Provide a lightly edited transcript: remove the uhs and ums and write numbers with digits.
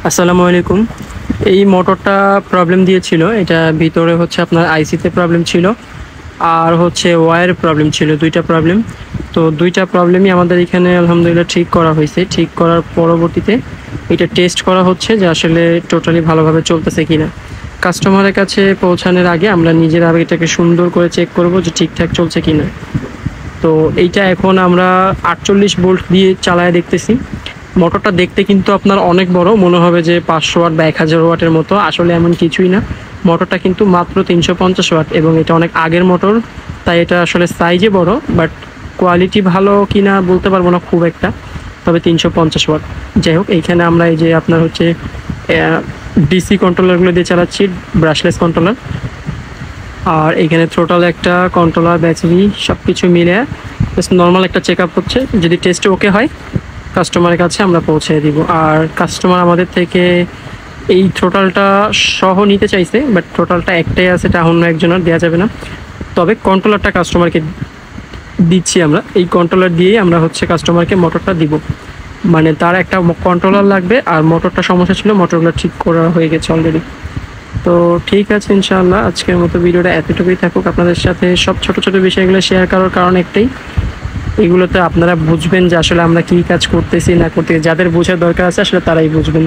আসসালামু আলাইকুম। এই মোটরটা প্রবলেম দিয়েছিল। এটা ভিতরে হচ্ছে আপনার আইসিতে প্রবলেম ছিল, আর হচ্ছে ওয়্যার প্রবলেম ছিল, ২টা প্রবলেম। তো ২টা প্রবলেমই আমাদের এখানে আলহামদুলিল্লাহ ঠিক করা হয়েছে। ঠিক করার পরবর্তীতে এটা টেস্ট করা হচ্ছে যে আসলে টোটালি ভালোভাবে চলতেছে কিনা। কাস্টমারের কাছে পৌঁছানোর আগে আমরা নিজেরা এটাকে সুন্দর করে চেক করব যে ঠিকঠাক চলছে কিনা। তো এইটা এখন আমরা ৪৮ ভোল্ট দিয়ে চালায় দেখতেছি। মোটরটা দেখতে কিন্তু আপনার অনেক বড় মনে হবে যে ৫০০ ওয়াট বা ১০০০ ওয়াটের মতো, আসলে এমন কিছুই না। মোটরটা কিন্তু মাত্র ৩৫০ ওয়াট এবং এটা অনেক আগের মোটর, তাই এটা আসলে সাইজে বড়, বাট কোয়ালিটি ভালো কিনা বলতে পারবো না খুব একটা, তবে ৩৫০ ওয়াট। যাই হোক, এইখানে আমরা এই যে আপনার হচ্ছে ডিসি কন্ট্রোলারগুলো দিয়ে চালাচ্ছি, ব্রাশলেস কন্ট্রোলার। আর এখানে থ্রোটল একটা কন্ট্রোলার, ব্যাটারি সব কিছু মিলে নর্মাল একটা চেক আপ হচ্ছে। যদি টেস্টে ওকে হয় কাস্টমারের কাছে আমরা পৌঁছে দিব। আর কাস্টমার আমাদের থেকে এই থ্রোটলটা সহ নিতে চাইছে, বাট থ্রোটলটা একটাই আছে, এটা অন্য একজনের দেওয়া যাবে না। তবে কন্ট্রোলারটা কাস্টমারকে দিচ্ছি আমরা। এই কন্ট্রোলার দিয়েই আমরা হচ্ছে কাস্টমারকে মোটরটা দিব। মানে তার একটা কন্ট্রোলার লাগবে, আর মোটরটা সমস্যা ছিল, মোটরগুলো ঠিক করা হয়ে গেছে অলরেডি। তো ঠিক আছে, ইনশাআল্লাহ আজকের মতো ভিডিওটা এতটুকুই থাকুক। আপনাদের সাথে সব ছোট ছোট বিষয়গুলো শেয়ার করার কারণ একটাই, এগুলোতে আপনারা বুঝবেন যে আসলে আমরা কী কাজ করতেছি না করতেছি। যাদের বোঝার দরকার আছে আসলে তারাই বুঝবেন।